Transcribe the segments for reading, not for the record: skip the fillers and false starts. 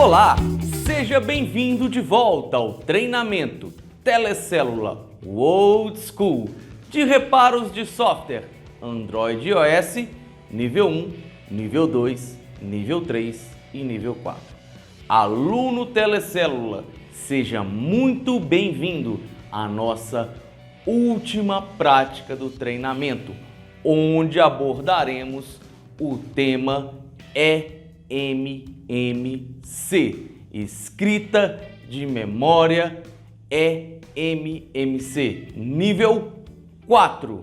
Olá, seja bem-vindo de volta ao treinamento Telecélula Old School de reparos de software Android e iOS nível 1, nível 2, nível 3 e nível 4. Aluno Telecélula, seja muito bem-vindo à nossa última prática do treinamento, onde abordaremos o tema eMMC, escrita de memória eMMC, nível 4.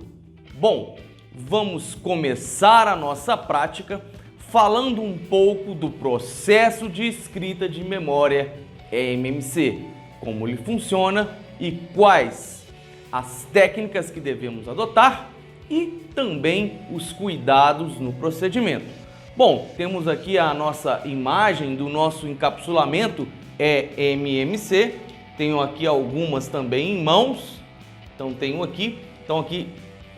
Bom, vamos começar a nossa prática falando um pouco do processo de escrita de memória eMMC, como ele funciona e quais as técnicas que devemos adotar e também os cuidados no procedimento. Bom, temos aqui a nossa imagem do nosso encapsulamento eMMC, tenho aqui algumas também em mãos, então aqui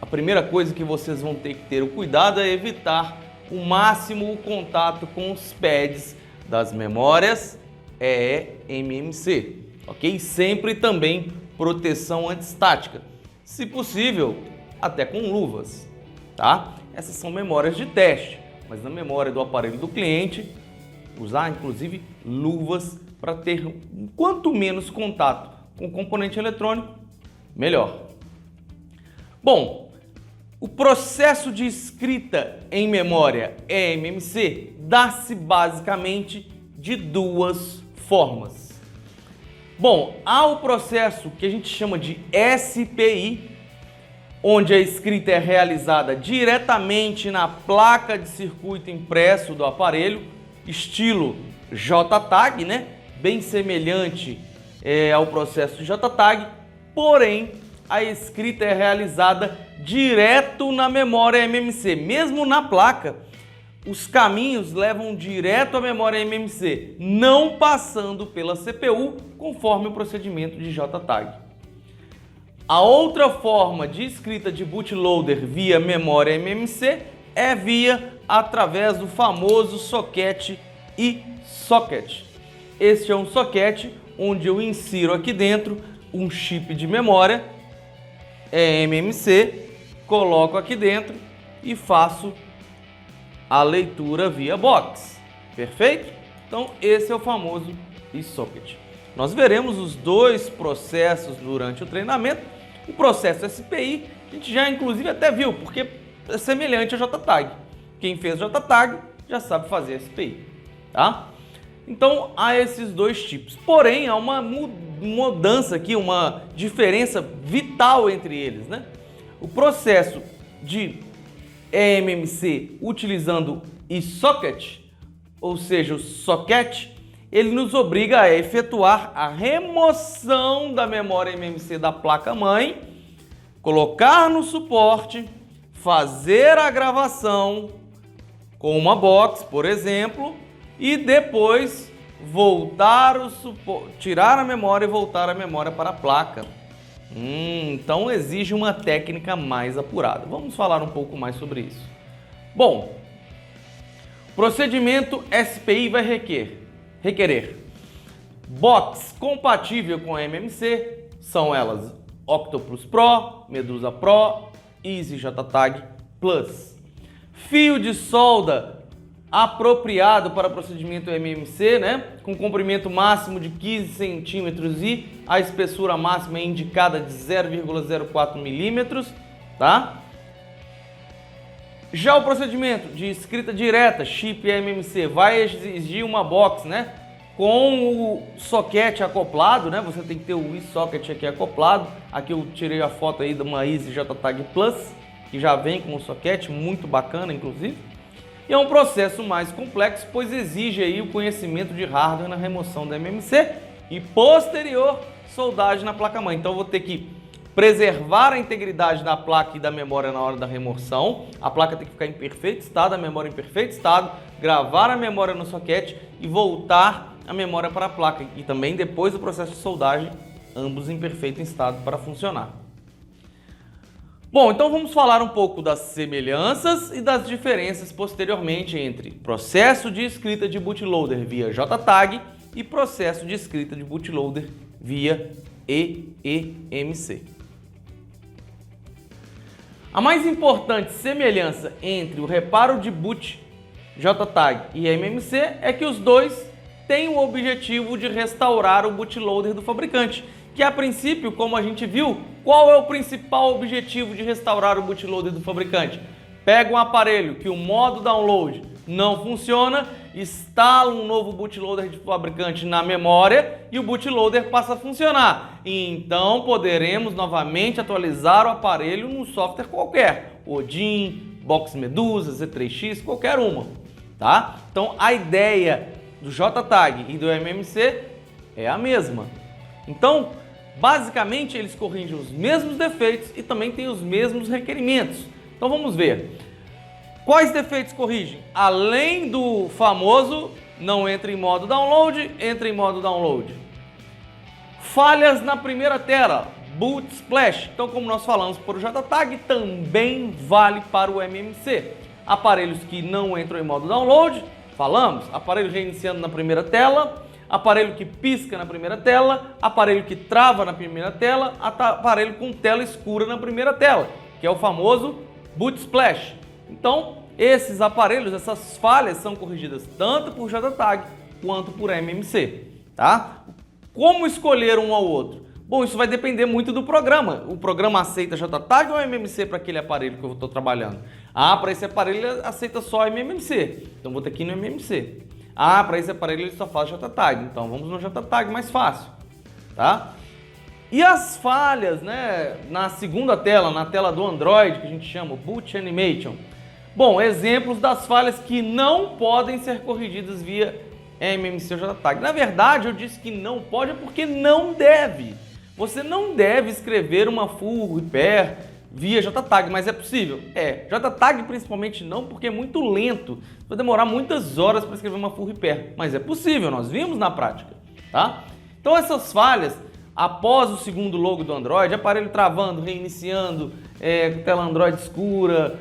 a primeira coisa que vocês vão ter que ter o cuidado é evitar o máximo o contato com os pads das memórias eMMC, ok? Sempre também proteção antiestática, se possível até com luvas, tá? Essas são memórias de teste, mas na memória do aparelho do cliente, usar inclusive luvas para ter quanto menos contato com o componente eletrônico, melhor. Bom, o processo de escrita em memória eMMC dá-se basicamente de duas formas. Bom, há o processo que a gente chama de SPI, onde a escrita é realizada diretamente na placa de circuito impresso do aparelho, estilo JTAG, né? Bem semelhante ao processo de JTAG, porém a escrita é realizada direto na memória eMMC. Mesmo na placa, os caminhos levam direto à memória eMMC, não passando pela CPU, conforme o procedimento de JTAG. A outra forma de escrita de bootloader via memória eMMC é através do famoso socket e socket. Este é um socket onde eu insiro aqui dentro um chip de memória eMMC, coloco aqui dentro e faço a leitura via box. Perfeito? Então esse é o famoso eSocket. Nós veremos os dois processos durante o treinamento. O processo SPI a gente já inclusive até viu, porque é semelhante ao JTAG. Quem fez JTAG já sabe fazer SPI, tá? Então há esses dois tipos. Porém, há uma mudança aqui, uma diferença vital entre eles, né? O processo de eMMC utilizando eSocket, ou seja, o socket, ele nos obriga a efetuar a remoção da memória eMMC da placa-mãe, colocar no suporte, fazer a gravação com uma box, por exemplo, e depois voltar tirar a memória e voltar a memória para a placa. Então exige uma técnica mais apurada. Vamos falar um pouco mais sobre isso. Bom, procedimento SPI vai requerer box compatível com a eMMC, são elas Octopus Pro, Medusa Pro, EasyJTAG Plus. Fio de solda apropriado para procedimento eMMC, né? Com comprimento máximo de 15 centímetros e a espessura máxima é indicada de 0,04 milímetros, tá? Já o procedimento de escrita direta, chip eMMC, vai exigir uma box, né? Com o socket acoplado, né? Você tem que ter o eSocket aqui acoplado. Aqui eu tirei a foto aí de uma EasyJTAG Plus, que já vem com o socket, muito bacana inclusive. E é um processo mais complexo, pois exige aí o conhecimento de hardware na remoção da eMMC e posterior soldagem na placa-mãe. Então eu vou ter que preservar a integridade da placa e da memória na hora da remoção. A placa tem que ficar em perfeito estado, a memória em perfeito estado, gravar a memória no socket e voltar a memória para a placa. E também depois do processo de soldagem, ambos em perfeito estado para funcionar. Bom, então vamos falar um pouco das semelhanças e das diferenças posteriormente entre processo de escrita de bootloader via JTAG e processo de escrita de bootloader via eEMC. A mais importante semelhança entre o reparo de boot JTAG e eMMC é que os dois têm o objetivo de restaurar o bootloader do fabricante, que a princípio, como a gente viu, qual é o principal objetivo de restaurar o bootloader do fabricante? Pega um aparelho que o modo download não funciona, instala um novo bootloader de fabricante na memória e o bootloader passa a funcionar. E então poderemos novamente atualizar o aparelho num software qualquer, Odin, Box Medusa, Z3X, qualquer uma, tá? Então a ideia do JTAG e do eMMC é a mesma. Então, basicamente eles corrigem os mesmos defeitos e também têm os mesmos requerimentos. Então vamos ver. Quais defeitos corrigem? Além do famoso não entra em modo download, entra em modo download. Falhas na primeira tela, boot splash. Então, como nós falamos para o JTAG, também vale para o eMMC. Aparelhos que não entram em modo download, falamos, aparelho reiniciando na primeira tela, aparelho que pisca na primeira tela, aparelho que trava na primeira tela, aparelho com tela escura na primeira tela, que é o famoso boot splash. Então, esses aparelhos, essas falhas são corrigidas tanto por JTAG quanto por eMMC, tá? Como escolher um ao outro? Bom, isso vai depender muito do programa. O programa aceita JTAG ou eMMC para aquele aparelho que eu estou trabalhando? Ah, para esse aparelho ele aceita só eMMC, então vou ter que ir no eMMC. Ah, para esse aparelho ele só faz JTAG, então vamos no JTAG mais fácil, tá? E as falhas, né, na segunda tela, na tela do Android, que a gente chama Boot Animation. Bom, exemplos das falhas que não podem ser corrigidas via eMMC ou JTAG. Na verdade, eu disse que não pode porque não deve. Você não deve escrever uma full repair via JTAG, mas é possível? É. JTAG principalmente não, porque é muito lento. Vai demorar muitas horas para escrever uma full repair, mas é possível, nós vimos na prática, tá? Então essas falhas, após o segundo logo do Android, aparelho travando, reiniciando, tela Android escura,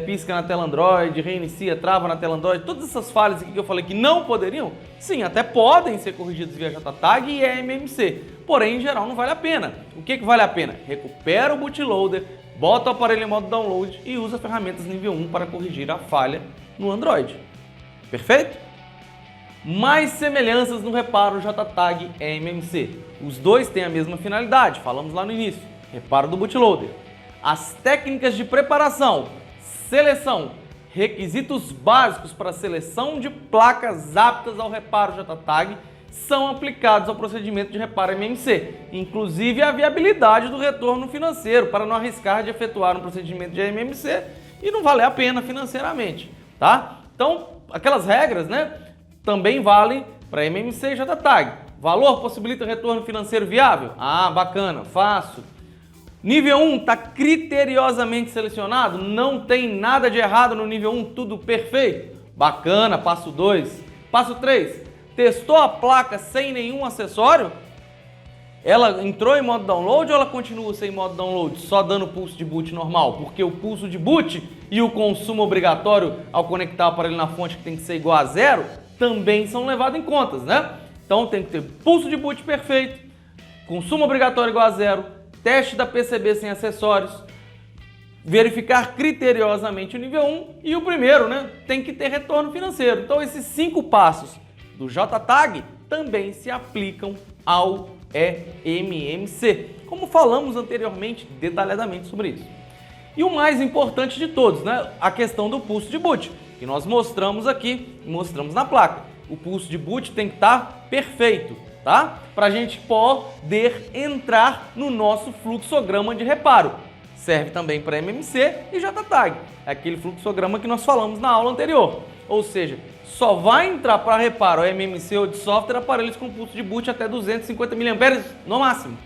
pisca na tela Android, reinicia, trava na tela Android, todas essas falhas aqui que eu falei que não poderiam, sim, até podem ser corrigidas via JTAG e eMMC, porém em geral não vale a pena. O que vale a pena? Recupera o bootloader, bota o aparelho em modo download e usa ferramentas nível 1 para corrigir a falha no Android. Perfeito? Mais semelhanças no reparo JTAG e eMMC. Os dois têm a mesma finalidade, falamos lá no início, reparo do bootloader. As técnicas de preparação, seleção, requisitos básicos para a seleção de placas aptas ao reparo JTAG são aplicados ao procedimento de reparo eMMC, inclusive a viabilidade do retorno financeiro, para não arriscar de efetuar um procedimento de eMMC e não valer a pena financeiramente, tá? Então, aquelas regras, né, também valem para eMMC e JTAG. Valor possibilita retorno financeiro viável? Ah, bacana, fácil. Nível 1 está criteriosamente selecionado? Não tem nada de errado no nível 1, tudo perfeito? Bacana, passo 2. Passo 3, testou a placa sem nenhum acessório? Ela entrou em modo download ou ela continua sem modo download, só dando pulso de boot normal? Porque o pulso de boot e o consumo obrigatório ao conectar o aparelho na fonte, que tem que ser igual a 0, também são levados em contas, né? Então tem que ter pulso de boot perfeito, consumo obrigatório igual a 0, teste da PCB sem acessórios, verificar criteriosamente o nível 1 e o primeiro, né, tem que ter retorno financeiro. Então esses 5 passos do JTAG também se aplicam ao eMMC, como falamos anteriormente detalhadamente sobre isso. E o mais importante de todos, né, a questão do pulso de boot, que nós mostramos aqui, mostramos na placa. O pulso de boot tem que estar perfeito, tá? Para a gente poder entrar no nosso fluxograma de reparo. Serve também para eMMC e JTAG, é aquele fluxograma que nós falamos na aula anterior. Ou seja, só vai entrar para reparo eMMC ou de software aparelhos com pulso de boot até 250 mAh no máximo.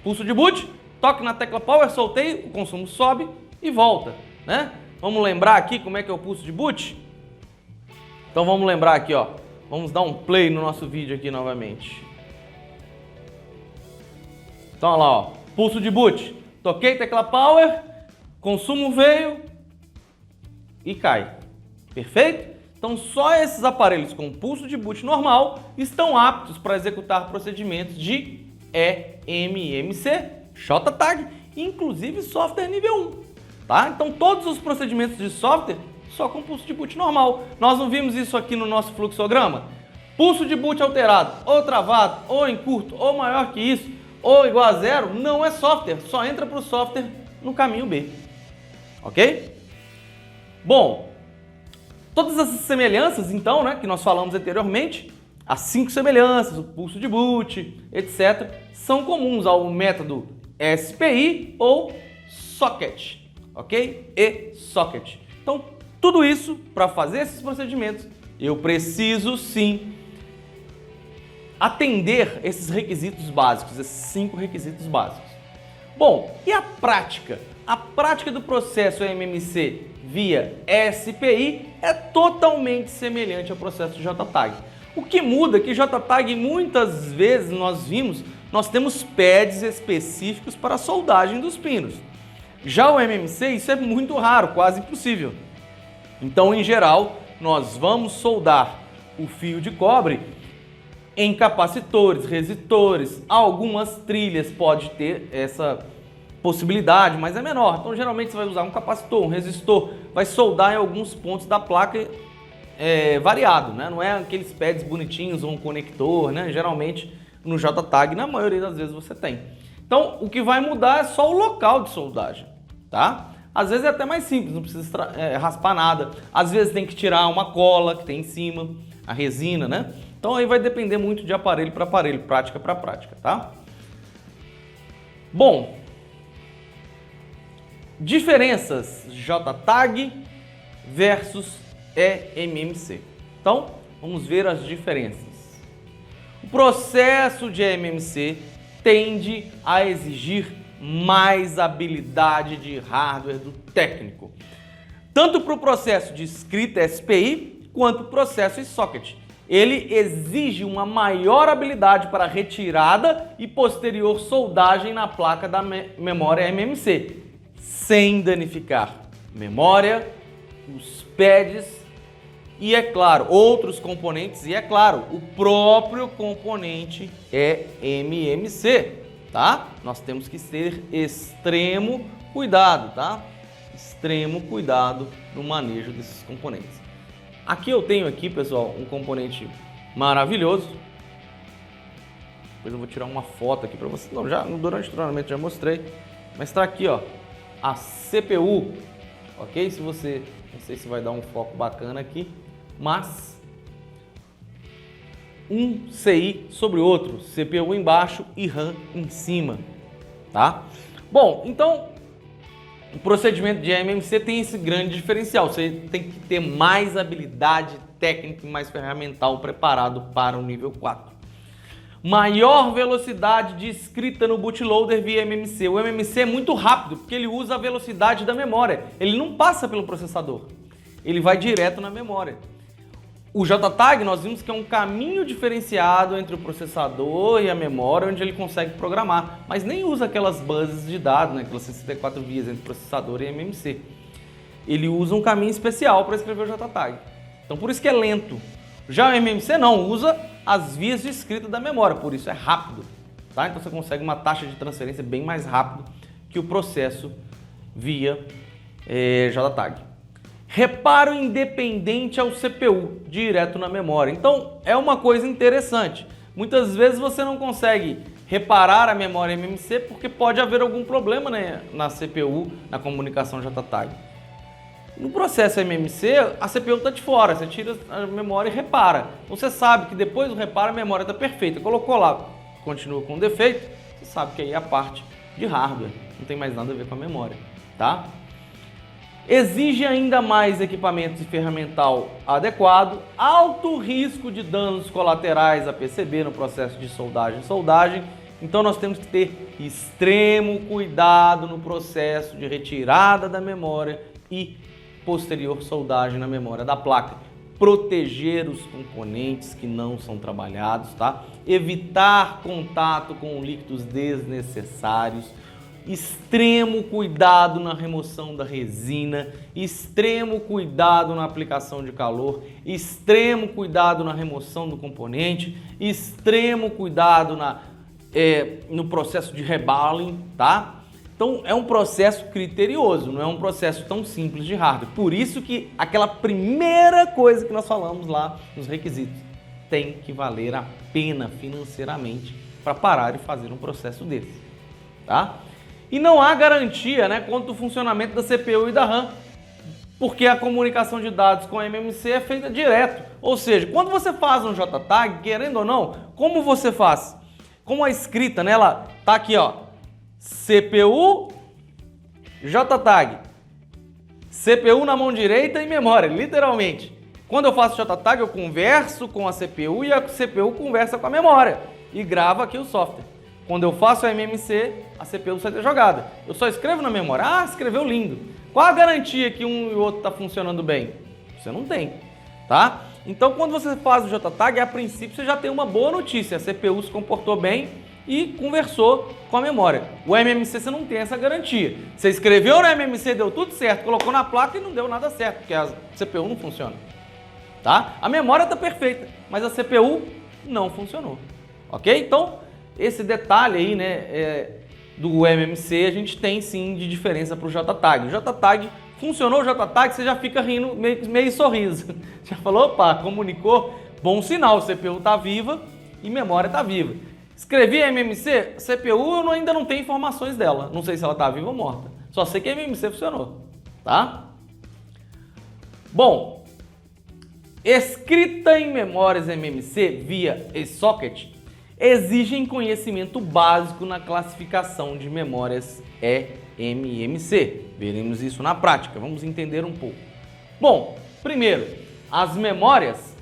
Pulso de boot, toque na tecla Power, soltei, o consumo sobe e volta, né? Vamos lembrar aqui como é que é o pulso de boot? Então vamos lembrar aqui, ó. Vamos dar um play no nosso vídeo aqui novamente. Então olha lá, ó. Pulso de boot. Toquei tecla Power, consumo veio e cai. Perfeito? Então só esses aparelhos com pulso de boot normal estão aptos para executar procedimentos de eMMC, JTAG, inclusive software nível 1. Tá? Então todos os procedimentos de software só com pulso de boot normal. Nós não vimos isso aqui no nosso fluxograma? Pulso de boot alterado, ou travado, ou em curto, ou maior que isso, ou igual a zero, não é software, só entra para o software no caminho B. Ok? Bom, todas essas semelhanças, então, né, que nós falamos anteriormente, as 5 semelhanças, o pulso de boot, etc., são comuns ao método SPI ou socket, ok? E socket. Então, tudo isso, para fazer esses procedimentos, eu preciso sim atender esses requisitos básicos, esses 5 requisitos básicos. Bom, e a prática? A prática do processo eMMC via SPI é totalmente semelhante ao processo de JTAG. O que muda é que JTAG muitas vezes nós temos pads específicos para a soldagem dos pinos. Já o eMMC isso é muito raro, quase impossível. Então, em geral, nós vamos soldar o fio de cobre em capacitores, resistores, algumas trilhas pode ter essa possibilidade, mas é menor. Então, geralmente você vai usar um capacitor, um resistor, vai soldar em alguns pontos da placa variado, né? Não é aqueles pads bonitinhos ou um conector, né? Geralmente no JTAG, na maioria das vezes você tem. Então, o que vai mudar é só o local de soldagem, tá? Às vezes é até mais simples, não precisa raspar nada. Às vezes tem que tirar uma cola que tem em cima, a resina, né? Então aí vai depender muito de aparelho para aparelho, prática para prática, tá? Bom, diferenças JTAG versus eMMC. Então, vamos ver as diferenças. O processo de eMMC tende a exigir mais habilidade de hardware do técnico, tanto para o processo de escrita SPI quanto para o processo em socket. Ele exige uma maior habilidade para retirada e posterior soldagem na placa da memória eMMC, sem danificar memória, os pads e, é claro, outros componentes e, é claro, o próprio componente eMMC, tá? Nós temos que ter extremo cuidado, tá? Extremo cuidado no manejo desses componentes. Aqui eu tenho aqui, pessoal, um componente maravilhoso. Depois eu vou tirar uma foto aqui para vocês. Não, já durante o treinamento já mostrei. Mas está aqui, ó, a CPU, ok? Se você, não sei se vai dar um foco bacana aqui, mas um CI sobre o outro, CPU embaixo e RAM em cima, tá? Bom, então o procedimento de eMMC tem esse grande diferencial, você tem que ter mais habilidade técnica e mais ferramental preparado para o nível 4. Maior velocidade de escrita no bootloader via eMMC. O eMMC é muito rápido porque ele usa a velocidade da memória, ele não passa pelo processador, ele vai direto na memória. O JTAG nós vimos que é um caminho diferenciado entre o processador e a memória, onde ele consegue programar, mas nem usa aquelas buses de dados, né, aquelas 64 vias entre processador e eMMC. Ele usa um caminho especial para escrever o JTAG. Então por isso que é lento. Já o eMMC não, usa as vias de escrita da memória, por isso é rápido, tá? Então você consegue uma taxa de transferência bem mais rápido que o processo via JTAG. Reparo independente ao CPU, direto na memória. Então, é uma coisa interessante. Muitas vezes você não consegue reparar a memória eMMC porque pode haver algum problema, né, na CPU, na comunicação JTAG. No processo eMMC, a CPU está de fora, você tira a memória e repara. Você sabe que depois do reparo a memória está perfeita. Colocou lá, continua com defeito, você sabe que aí é a parte de hardware, não tem mais nada a ver com a memória, tá? Exige ainda mais equipamentos e ferramental adequado, alto risco de danos colaterais a PCB no processo de soldagem. Então nós temos que ter extremo cuidado no processo de retirada da memória e posterior soldagem na memória da placa. Proteger os componentes que não são trabalhados, tá? Evitar contato com líquidos desnecessários. extremo cuidado na remoção da resina, extremo cuidado na aplicação de calor, extremo cuidado na remoção do componente, extremo cuidado no processo de rebaling, tá? Então é um processo criterioso, não é um processo tão simples de hardware. Por isso que aquela primeira coisa que nós falamos lá nos requisitos tem que valer a pena financeiramente para parar e fazer um processo desse, tá? E não há garantia, né, quanto ao funcionamento da CPU e da RAM, porque a comunicação de dados com a MMC é feita direto. Ou seja, quando você faz um JTAG, querendo ou não, como você faz? Como a escrita, né, ela tá aqui, ó, CPU, JTAG, CPU na mão direita e memória, literalmente. Quando eu faço JTAG, eu converso com a CPU e a CPU conversa com a memória e grava aqui o software. Quando eu faço a MMC, a CPU sai da jogada. Eu só escrevo na memória. Ah, escreveu lindo. Qual a garantia que um e o outro está funcionando bem? Você não tem, tá? Então, quando você faz o JTAG, a princípio você já tem uma boa notícia. A CPU se comportou bem e conversou com a memória. O MMC você não tem essa garantia. Você escreveu na MMC, deu tudo certo, colocou na placa e não deu nada certo, porque a CPU não funciona, tá? A memória está perfeita, mas a CPU não funcionou, ok? Então, esse detalhe aí, né, do MMC a gente tem sim de diferença para o JTAG. O JTAG, funcionou o JTAG, você já fica rindo meio sorriso. Já falou, opa, comunicou, bom sinal, CPU está viva e memória está viva. Escrevi a MMC, CPU eu ainda não tenho informações dela, não sei se ela está viva ou morta. Só sei que a MMC funcionou, tá? Bom, escrita em memórias MMC via eSocket exigem conhecimento básico na classificação de memórias eMMC. Veremos isso na prática, vamos entender um pouco. Bom, primeiro, as memórias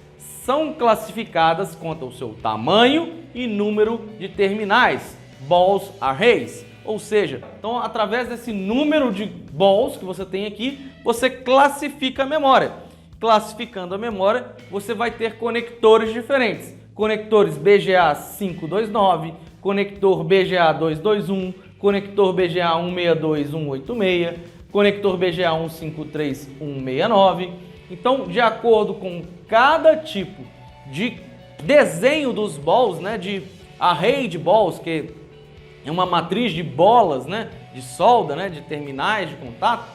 são classificadas quanto ao seu tamanho e número de terminais, balls arrays. Ou seja, então através desse número de balls que você tem aqui, você classifica a memória. Classificando a memória, você vai ter conectores diferentes. Conectores BGA 529, conector BGA 221, conector BGA 162, 186, conector BGA 153, 169. Então, de acordo com cada tipo de desenho dos balls, né, de array de balls, que é uma matriz de bolas, né, de solda, né, de terminais de contato,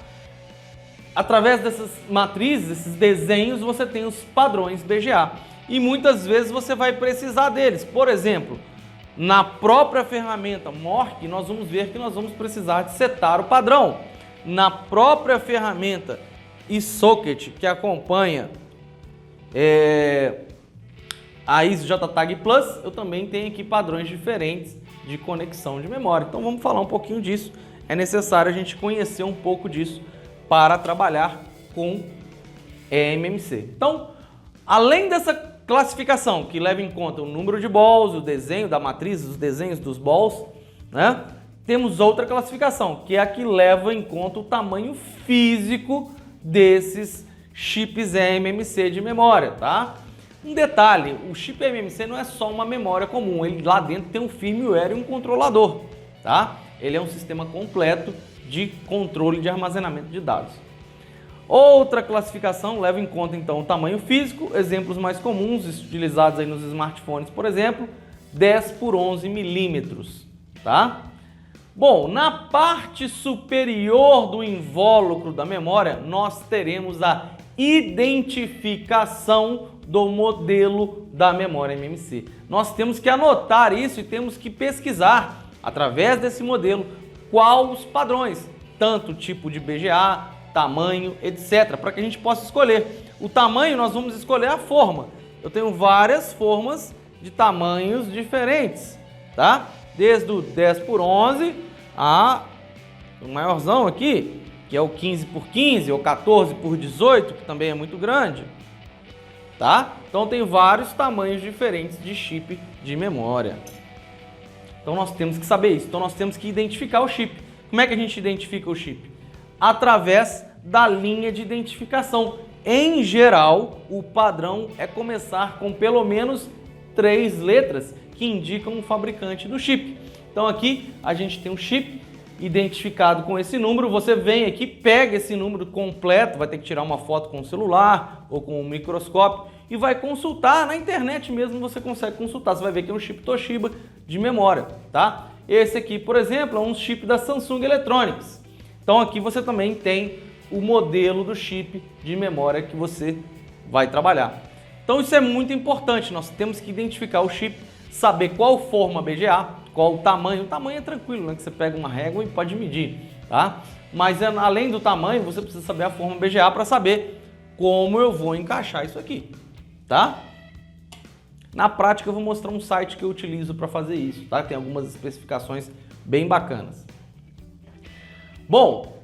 através dessas matrizes, esses desenhos, você tem os padrões BGA. E muitas vezes você vai precisar deles. Por exemplo, na própria ferramenta Mork, nós vamos ver que nós vamos precisar de setar o padrão. Na própria ferramenta eSocket, que acompanha a ISO JTAG Plus, eu também tenho aqui padrões diferentes de conexão de memória. Então vamos falar um pouquinho disso. É necessário a gente conhecer um pouco disso para trabalhar com eMMC. Então, além dessa classificação que leva em conta o número de balls, o desenho da matriz, os desenhos dos balls, né? Temos outra classificação, que é a que leva em conta o tamanho físico desses chips eMMC de memória, tá? Um detalhe, o chip eMMC não é só uma memória comum, ele lá dentro tem um firmware e um controlador, tá? Ele é um sistema completo de controle de armazenamento de dados. Outra classificação leva em conta então o tamanho físico, exemplos mais comuns utilizados aí nos smartphones, por exemplo, 10 por 11 milímetros, tá? Bom, na parte superior do invólucro da memória, nós teremos a identificação do modelo da memória MMC. Nós temos que anotar isso e temos que pesquisar, através desse modelo, quais os padrões, tanto tipo de BGA, tamanho, etc., para que a gente possa escolher. O tamanho, nós vamos escolher a forma. Eu tenho várias formas de tamanhos diferentes, tá? Desde o 10 por 11 a o maiorzão aqui, que é o 15 por 15 ou 14 por 18, que também é muito grande, tá? Então tem vários tamanhos diferentes de chip de memória. Então nós temos que saber isso. Então nós temos que identificar o chip. Como é que a gente identifica o chip? Através da linha de identificação. Em geral, o padrão é começar com pelo menos 3 letras que indicam o fabricante do chip. Então aqui a gente tem um chip identificado com esse número, você vem aqui, pega esse número completo, vai ter que tirar uma foto com o celular ou com um microscópio e vai consultar, na internet mesmo você consegue consultar, você vai ver que é um chip Toshiba de memória, tá? Esse aqui, por exemplo, é um chip da Samsung Electronics. Então aqui você também tem o modelo do chip de memória que você vai trabalhar. Então isso é muito importante, nós temos que identificar o chip, saber qual forma BGA, qual o tamanho é tranquilo, né? Que você pega uma régua e pode medir, tá? Mas além do tamanho, você precisa saber a forma BGA para saber como eu vou encaixar isso aqui, tá? Na prática eu vou mostrar um site que eu utilizo para fazer isso, tá? Tem algumas especificações bem bacanas. Bom,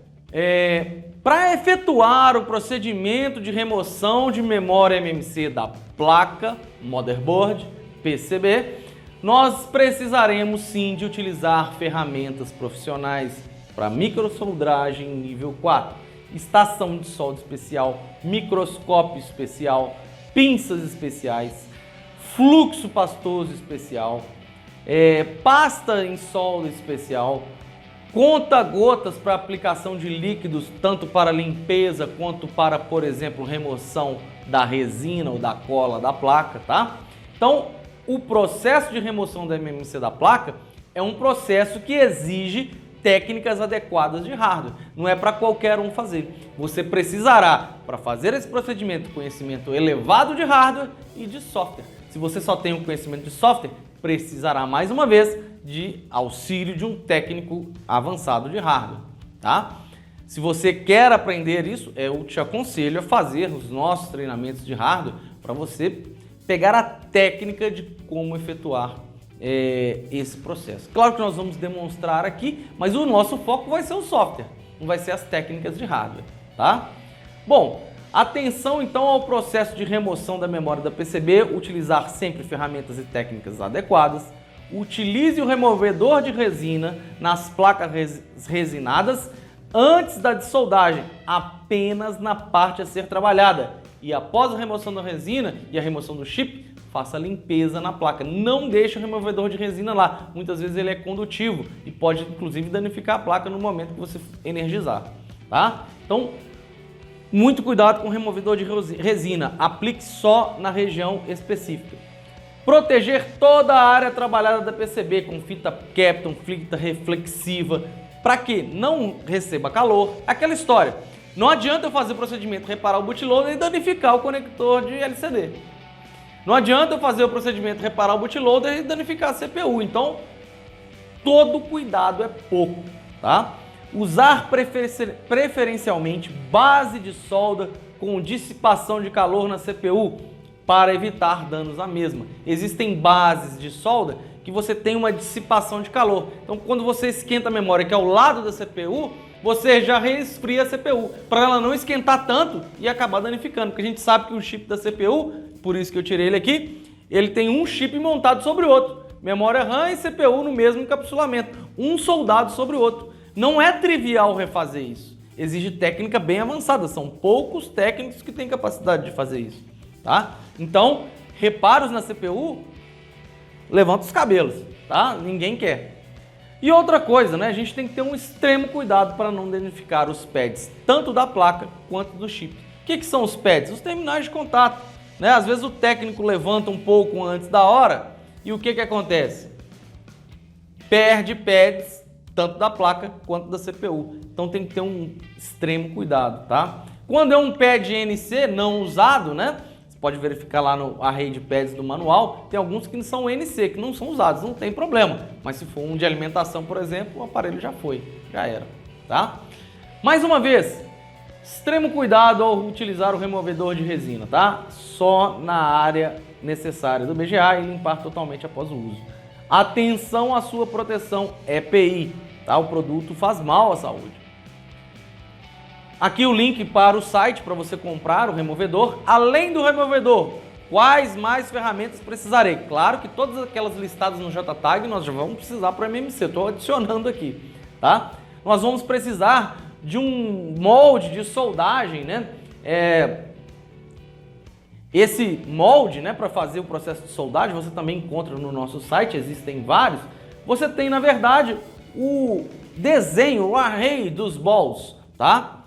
para efetuar o procedimento de remoção de memória MMC da placa, motherboard, PCB, nós precisaremos sim de utilizar ferramentas profissionais para microsoldragem nível 4, estação de solda especial, microscópio especial, pinças especiais, fluxo pastoso especial, pasta em solda especial, conta-gotas para aplicação de líquidos, tanto para limpeza quanto para, por exemplo, remoção da resina ou da cola da placa, tá? Então, o processo de remoção da MMC da placa é um processo que exige técnicas adequadas de hardware. Não é para qualquer um fazer. Você precisará, para fazer esse procedimento, conhecimento elevado de hardware e de software. Se você só tem um conhecimento de software, precisará, mais uma vez, de auxílio de um técnico avançado de hardware, tá? Se você quer aprender isso, eu te aconselho a fazer os nossos treinamentos de hardware para você pegar a técnica de como efetuar esse processo. Claro que nós vamos demonstrar aqui, mas o nosso foco vai ser o software, não vai ser as técnicas de hardware, tá? Bom, atenção então ao processo de remoção da memória da PCB, utilizar sempre ferramentas e técnicas adequadas, utilize o removedor de resina nas placas resinadas antes da dessoldagem, apenas na parte a ser trabalhada. E após a remoção da resina e a remoção do chip, faça a limpeza na placa. Não deixe o removedor de resina lá. Muitas vezes ele é condutivo e pode inclusive danificar a placa no momento que você energizar, tá? Então, muito cuidado com o removedor de resina. Aplique só na região específica. Proteger toda a área trabalhada da PCB com fita Kapton, fita reflexiva, para que não receba calor. Aquela história. Não adianta eu fazer o procedimento, reparar o bootloader e danificar o conector de LCD. Não adianta eu fazer o procedimento, reparar o bootloader e danificar a CPU. Então, todo cuidado é pouco, tá? Usar preferencialmente base de solda com dissipação de calor na CPU para evitar danos à mesma. Existem bases de solda que você tem uma dissipação de calor. Então, quando você esquenta a memória que é ao lado da CPU, você já resfria a CPU, para ela não esquentar tanto e acabar danificando. Porque a gente sabe que o chip da CPU, por isso que eu tirei ele aqui, ele tem um chip montado sobre o outro. Memória RAM e CPU no mesmo encapsulamento, um soldado sobre o outro. Não é trivial refazer isso. Exige técnica bem avançada, são poucos técnicos que têm capacidade de fazer isso, tá? Então, reparos na CPU, levanta os cabelos, tá? Ninguém quer. E outra coisa, né? A gente tem que ter um extremo cuidado para não danificar os pads, tanto da placa quanto do chip. O que são os pads? Os terminais de contato, né? Às vezes o técnico levanta um pouco antes da hora e o que acontece? Perde pads tanto da placa quanto da CPU. Então tem que ter um extremo cuidado, tá? Quando é um pad NC não usado, né? Você pode verificar lá no array de pads do manual, tem alguns que são NC, que não são usados, não tem problema. Mas se for um de alimentação, por exemplo, o aparelho já foi, já era, tá? Mais uma vez, extremo cuidado ao utilizar o removedor de resina, tá? Só na área necessária do BGA e limpar totalmente após o uso. Atenção à sua proteção EPI, tá? O produto faz mal à saúde. Aqui o link para o site para você comprar o removedor. Além do removedor, quais mais ferramentas precisarei? Claro que todas aquelas listadas no JTAG nós já vamos precisar para o MMC, estou adicionando aqui, tá? Nós vamos precisar de um molde de soldagem, né? Esse molde, né, para fazer o processo de soldagem, você também encontra no nosso site, existem vários. Você tem, na verdade, desenho, o array dos balls, tá?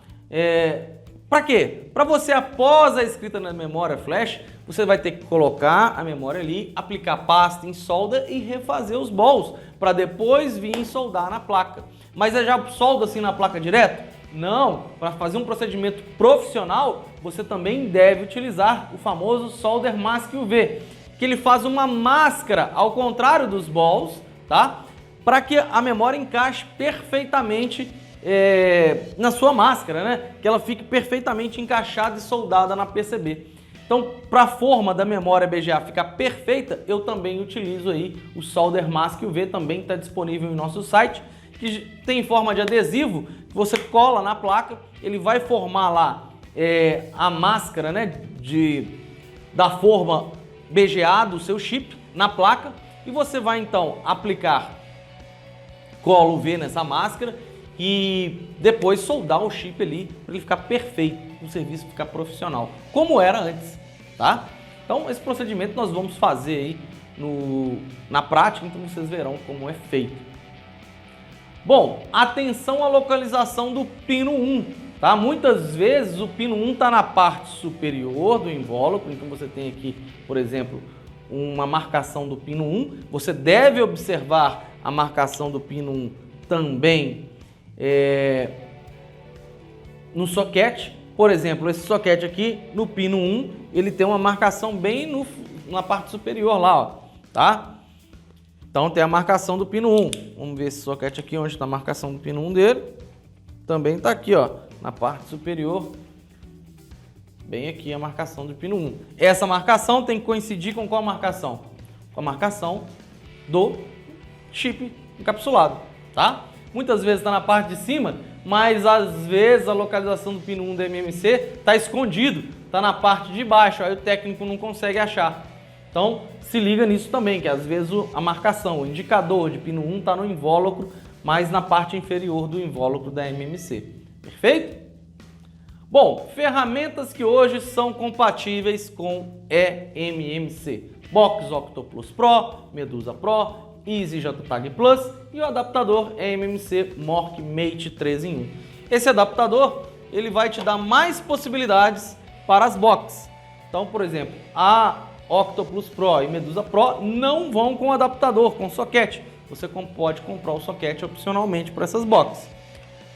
Para quê? Para você, após a escrita na memória flash, você vai ter que colocar a memória ali, aplicar pasta em solda e refazer os balls, para depois vir soldar na placa. Mas já solda assim na placa direto? Não, para fazer um procedimento profissional, você também deve utilizar o famoso solder mask UV, que ele faz uma máscara ao contrário dos balls, tá? Para que a memória encaixe perfeitamente na sua máscara, né? Que ela fique perfeitamente encaixada e soldada na PCB. Então, para a forma da memória BGA ficar perfeita, eu também utilizo aí o solder mask UV, também está disponível em nosso site, que tem forma de adesivo, que você cola na placa, ele vai formar lá a máscara, né, da forma BGA do seu chip na placa, e você vai então aplicar cola UV nessa máscara e depois soldar o chip ali para ele ficar perfeito, o serviço ficar profissional, como era antes, tá? Então esse procedimento nós vamos fazer aí na prática, então vocês verão como é feito. Bom, atenção à localização do pino 1, tá? Muitas vezes o pino 1 está na parte superior do invólucro, então você tem aqui, por exemplo, uma marcação do pino 1. Você deve observar a marcação do pino 1 também no soquete. Por exemplo, esse soquete aqui, no pino 1, ele tem uma marcação bem na parte superior lá, ó, tá? Então tem a marcação do pino 1. Vamos ver esse soquete aqui, onde está a marcação do pino 1 dele. Também está aqui, ó, na parte superior. Bem aqui a marcação do pino 1. Essa marcação tem que coincidir com qual marcação? Com a marcação do chip encapsulado, tá? Muitas vezes está na parte de cima, mas às vezes a localização do pino 1 da MMC está escondido, está na parte de baixo, aí o técnico não consegue achar. Então se liga nisso também, que às vezes a marcação, o indicador de pino 1 está no invólucro, mas na parte inferior do invólucro da MMC. Perfeito? Bom, ferramentas que hoje são compatíveis com eMMC. Box Octoplus Pro, Medusa Pro, Easy JTAG Plus e o adaptador eMMC Mork Mate 3 em 1. Esse adaptador ele vai te dar mais possibilidades para as boxes. Então, por exemplo, a Octoplus Pro e Medusa Pro não vão com adaptador, com soquete. Você pode comprar o soquete opcionalmente para essas boxes.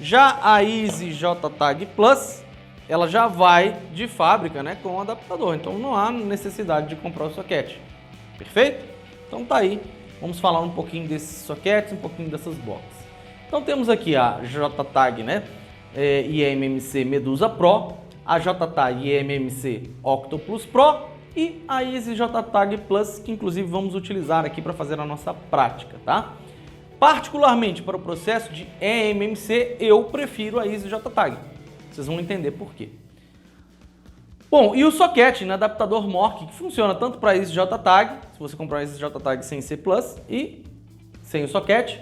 Já a Easy JTAG Plus, ela já vai de fábrica, né, com o adaptador. Então não há necessidade de comprar o soquete. Perfeito? Então tá aí. Vamos falar um pouquinho desses soquetes, um pouquinho dessas boxes. Então temos aqui a JTAG, né, e eMMC Medusa Pro, a JTAG e eMMC Octoplus Pro e a Easy JTAG Plus, que inclusive vamos utilizar aqui para fazer a nossa prática, tá? Particularmente para o processo de eMMC, eu prefiro a Easy JTAG. Vocês vão entender por quê. Bom, e o soquete, né, adaptador Mork, que funciona tanto para Easy JTAG, se você comprar um Easy JTAG sem C+, e sem o soquete,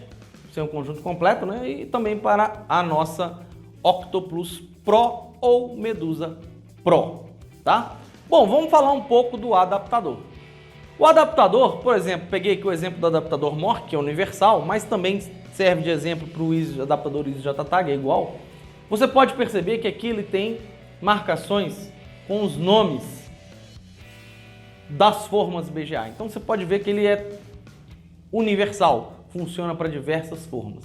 sem o conjunto completo, né, e também para a nossa Octoplus Pro ou Medusa Pro, tá? Bom, vamos falar um pouco do adaptador. O adaptador, por exemplo, peguei aqui o exemplo do adaptador Mork, que é universal, mas também serve de exemplo para o adaptador Easy JTAG, é igual. Você pode perceber que aqui ele tem marcações com os nomes das formas BGA. Então você pode ver que ele é universal, funciona para diversas formas.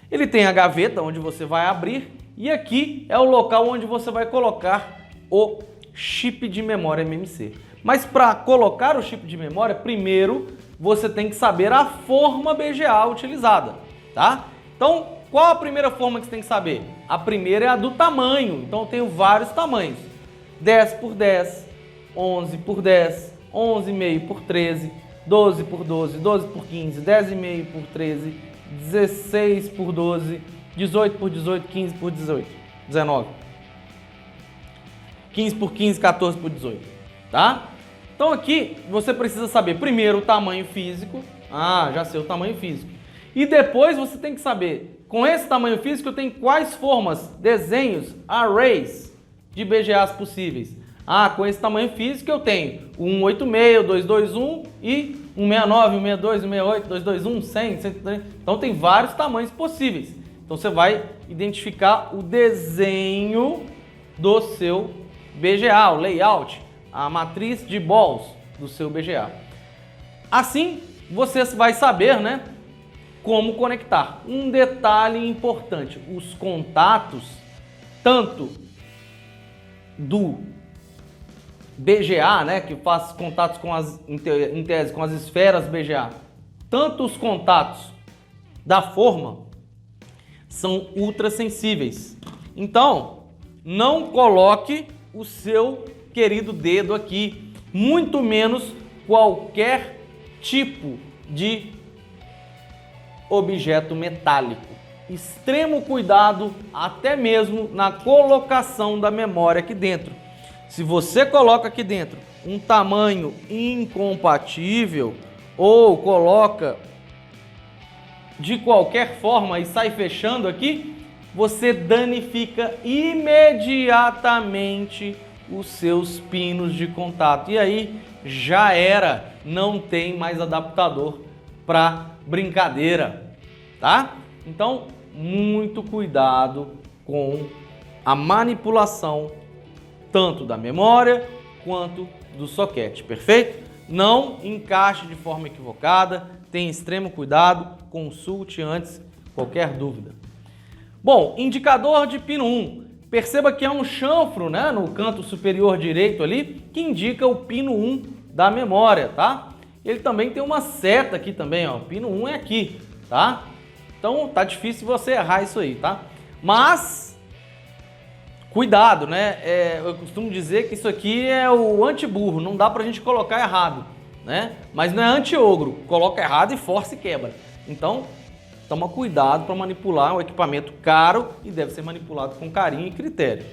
Ele tem a gaveta onde você vai abrir e aqui é o local onde você vai colocar o chip de memória MMC. Mas para colocar o chip de memória, primeiro você tem que saber a forma BGA utilizada, tá? Então, qual a primeira forma que você tem que saber? A primeira é a do tamanho. Então eu tenho vários tamanhos. 10 por 10, 11 por 10, 11,5 por 13, 12 por 12, 12 por 15, 10,5 por 13, 16 por 12, 18 por 18, 15 por 18, 19. 15 por 15, 14 por 18, tá? Então aqui você precisa saber primeiro o tamanho físico. Já sei o tamanho físico. E depois você tem que saber, com esse tamanho físico eu tenho quais formas, desenhos, arrays de BGAs possíveis. Com esse tamanho físico eu tenho o 186, o 221 e 169, 162, 168, 221, 100, 130. Então tem vários tamanhos possíveis. Então você vai identificar o desenho do seu BGA, o layout, a matriz de balls do seu BGA. Assim, você vai saber, né, como conectar. Um detalhe importante, os contatos, tanto do BGA, né, que faz contatos com em tese, com as esferas BGA, tanto os contatos da forma são ultrassensíveis. Então, não coloque o seu querido dedo aqui, muito menos qualquer tipo de objeto metálico. Extremo cuidado até mesmo na colocação da memória aqui dentro. Se você coloca aqui dentro um tamanho incompatível ou coloca de qualquer forma e sai fechando aqui, você danifica imediatamente os seus pinos de contato. E aí já era, não tem mais adaptador para brincadeira, tá? Então, muito cuidado com a manipulação tanto da memória quanto do soquete, perfeito? Não encaixe de forma equivocada, tenha extremo cuidado, consulte antes qualquer dúvida. Bom, indicador de pino 1. Perceba que é um chanfro, né, no canto superior direito ali, que indica o pino 1 da memória, tá? Ele também tem uma seta aqui também, ó, o pino 1 é aqui, tá? Então tá difícil você errar isso aí, tá? Mas, cuidado, né? Eu costumo dizer que isso aqui é o anti-burro, não dá pra gente colocar errado, né? Mas não é anti-ogro, coloca errado e força e quebra. Então, toma cuidado para manipular um equipamento caro e deve ser manipulado com carinho e critério.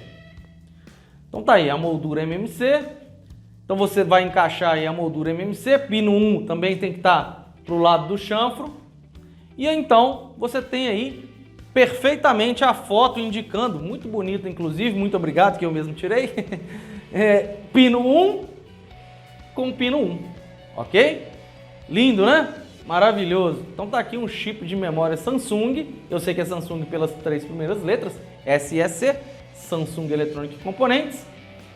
Então tá aí a moldura MMC. Então você vai encaixar aí a moldura MMC. Pino 1 também tem que estar para o lado do chanfro. E então você tem aí perfeitamente a foto indicando, muito bonita inclusive, muito obrigado que eu mesmo tirei. Pino 1 com pino 1, ok? Lindo, né? Maravilhoso. Então tá aqui um chip de memória Samsung. Eu sei que é Samsung pelas 3 primeiras letras. SEC, Samsung Electronic Components.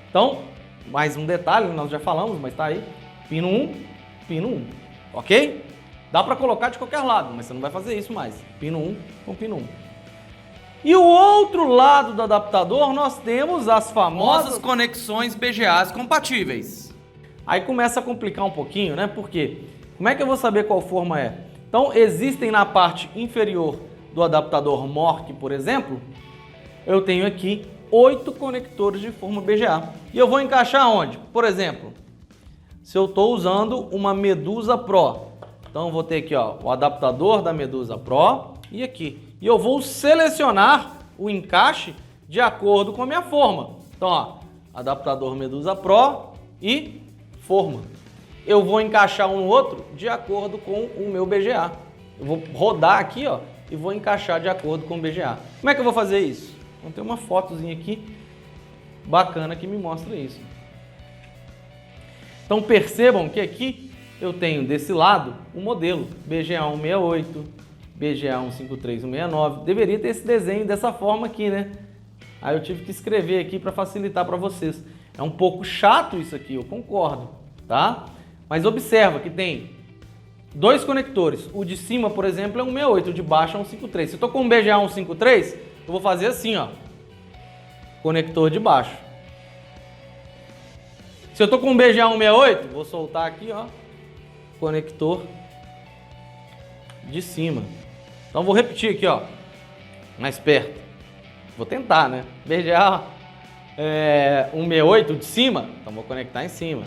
Então, mais um detalhe, nós já falamos, mas tá aí. Pino 1, pino 1. Ok? Dá para colocar de qualquer lado, mas você não vai fazer isso mais. Pino 1 com pino 1. E o outro lado do adaptador, nós temos as famosas conexões BGAs compatíveis. Aí começa a complicar um pouquinho, né? Por quê? Como é que eu vou saber qual forma é? Então, existem na parte inferior do adaptador MORC, por exemplo, eu tenho aqui 8 conectores de forma BGA. E eu vou encaixar onde? Por exemplo, se eu estou usando uma Medusa Pro, então eu vou ter aqui, ó, o adaptador da Medusa Pro e aqui. E eu vou selecionar o encaixe de acordo com a minha forma. Então, ó, adaptador Medusa Pro e forma. Eu vou encaixar um no outro de acordo com o meu BGA. Eu vou rodar aqui, ó, e vou encaixar de acordo com o BGA. Como é que eu vou fazer isso? Então tem uma fotozinha aqui bacana que me mostra isso. Então percebam que aqui eu tenho desse lado o modelo BGA 168, BGA 153, 169. Deveria ter esse desenho dessa forma aqui, né? Aí eu tive que escrever aqui para facilitar para vocês. É um pouco chato isso aqui, eu concordo, tá? Mas observa que tem 2 conectores. O de cima, por exemplo, é 168, o de baixo é 153. Se eu estou com um BGA 153, eu vou fazer assim, ó. Conector de baixo. Se eu estou com um BGA 168, vou soltar aqui, ó. Conector de cima. Então vou repetir aqui, ó. Mais perto. Vou tentar, né? BGA 168 de cima, então vou conectar em cima.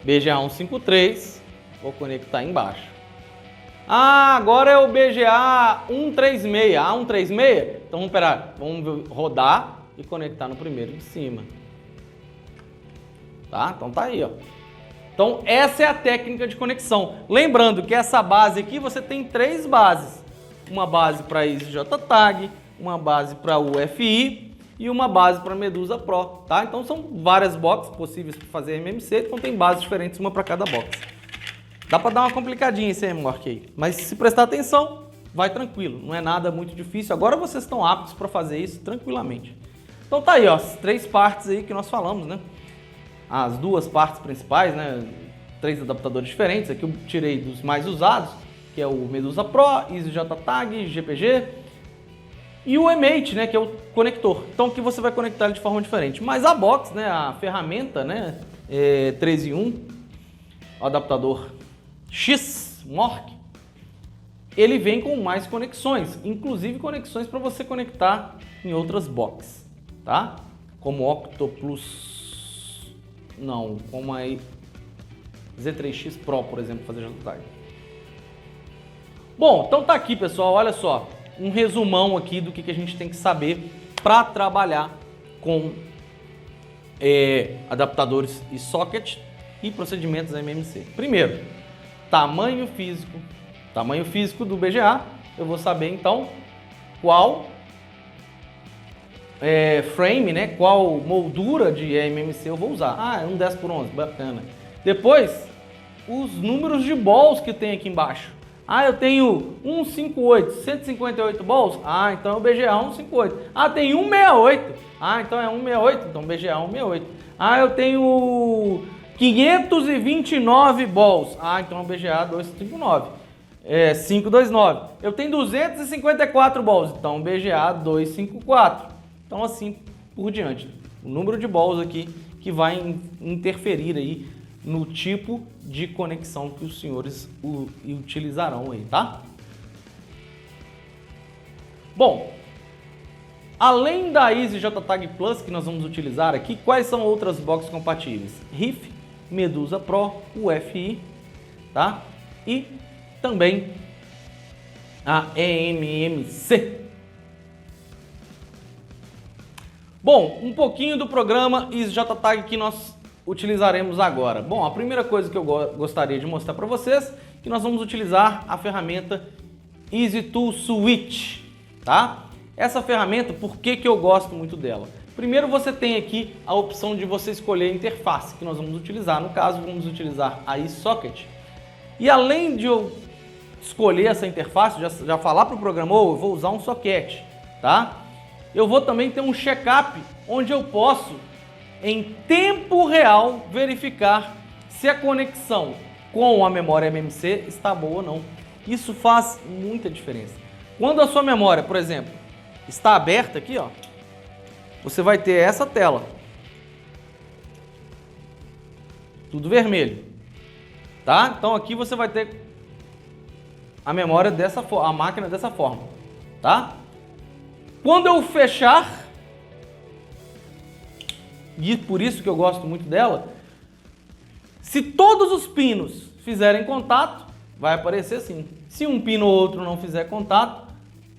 BGA 153, vou conectar embaixo. Ah, agora é o BGA 136. Ah, 136? Então vamos rodar e conectar no primeiro de cima. Tá? Então tá aí, ó. Então essa é a técnica de conexão. Lembrando que essa base aqui você tem 3 bases. Uma base para EasyJTag, uma base para UFI e uma base para Medusa Pro, tá? Então são várias boxes possíveis para fazer MMC, então tem bases diferentes, uma para cada box. Dá para dar uma complicadinha esse MMORC aí, mas se prestar atenção, vai tranquilo, não é nada muito difícil. Agora vocês estão aptos para fazer isso tranquilamente. Então tá aí, ó, as 3 partes aí que nós falamos, né? As 2 partes principais, né? 3 adaptadores diferentes. Aqui eu tirei dos mais usados, que é o Medusa Pro, EasyJTag, GPG e o eMate, né? Que é o conector. Então aqui você vai conectar ele de forma diferente. Mas a box, né? A ferramenta, né? 3 em 1, o adaptador X Mork, ele vem com mais conexões, inclusive conexões para você conectar em outras boxes, tá? Como Octoplus, não, como a Z3X Pro, por exemplo, fazer JTag. Bom, então tá aqui, pessoal, olha só, um resumão aqui do que a gente tem que saber para trabalhar com adaptadores e socket e procedimentos MMC. Primeiro, tamanho físico do BGA. Eu vou saber então qual frame, né? Qual moldura de MMC eu vou usar. Ah, é um 10x11, bacana. Depois, os números de balls que tem aqui embaixo. Ah, eu tenho 158, 158 balls. Ah, então é o BGA 158. Ah, tem 168. Ah, então é 168. Então BGA 168. Ah, eu tenho 529 balls. Ah, então é o BGA 259. 529. Eu tenho 254 balls. Então BGA 254. Então assim por diante. O número de balls aqui que vai interferir aí no tipo de conexão que os senhores utilizarão aí, tá? Bom, além da EasyJTag Plus que nós vamos utilizar aqui, quais são outras boxes compatíveis? Riff, Medusa Pro, UFI, tá? E também a MMC. Bom, um pouquinho do programa EasyJTag que nós utilizaremos agora. Bom, a primeira coisa que eu gostaria de mostrar para vocês é que nós vamos utilizar a ferramenta EasyTool Switch, tá? Essa ferramenta, por que eu gosto muito dela? Primeiro você tem aqui a opção de você escolher a interface que nós vamos utilizar. No caso, vamos utilizar a eSocket. E além de eu escolher essa interface, já falar para o programador, eu vou usar um socket, tá? Eu vou também ter um check-up onde eu posso, em tempo real, verificar se a conexão com a memória MMC está boa ou não. Isso faz muita diferença. Quando a sua memória, por exemplo, está aberta aqui, ó, você vai ter essa tela. Tudo vermelho. Tá? Então aqui você vai ter a memória dessa forma, a máquina dessa forma, tá? Quando eu fechar, e por isso que eu gosto muito dela, se todos os pinos fizerem contato, vai aparecer assim. Se um pino ou outro não fizer contato,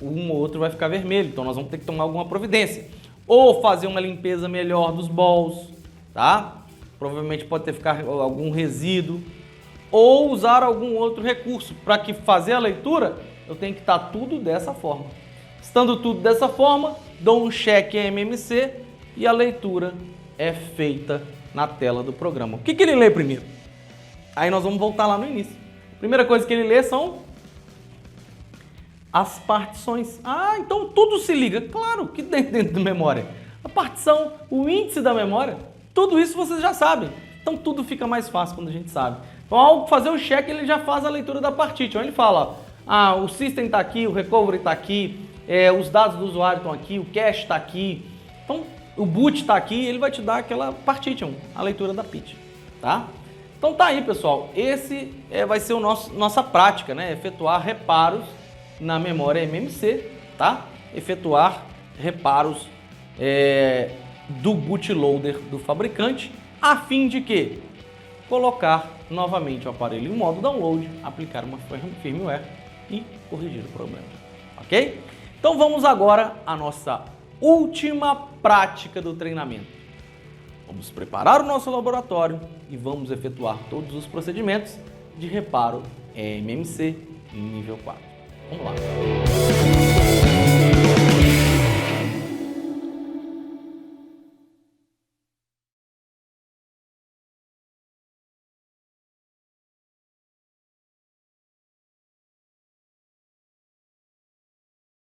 um ou outro vai ficar vermelho. Então nós vamos ter que tomar alguma providência. Ou fazer uma limpeza melhor dos balls, tá? Provavelmente pode ter ficado algum resíduo. Ou usar algum outro recurso. Para que fazer a leitura, eu tenho que estar tudo dessa forma. Estando tudo dessa forma, dou um check em MMC e a leitura é feita na tela do programa. O que ele lê primeiro? Aí nós vamos voltar lá no início. A primeira coisa que ele lê são as partições. Ah, então tudo se liga. Claro que dentro da memória. A partição, o índice da memória, tudo isso vocês já sabem. Então tudo fica mais fácil quando a gente sabe. Então ao fazer o check, ele já faz a leitura da partition. Ele fala, o system está aqui, o recovery está aqui, os dados do usuário estão aqui, o cache está aqui. Então o boot está aqui, ele vai te dar aquela partition, a leitura da PIT, tá? Então tá aí, pessoal. Esse vai ser nossa prática, né? Efetuar reparos na memória MMC, tá? Efetuar reparos do bootloader do fabricante, a fim de que colocar novamente o aparelho em modo download, aplicar uma firmware e corrigir o problema, ok? Então vamos agora à nossa última prática do treinamento. Vamos preparar o nosso laboratório e vamos efetuar todos os procedimentos de reparo MMC em nível 4. Vamos lá.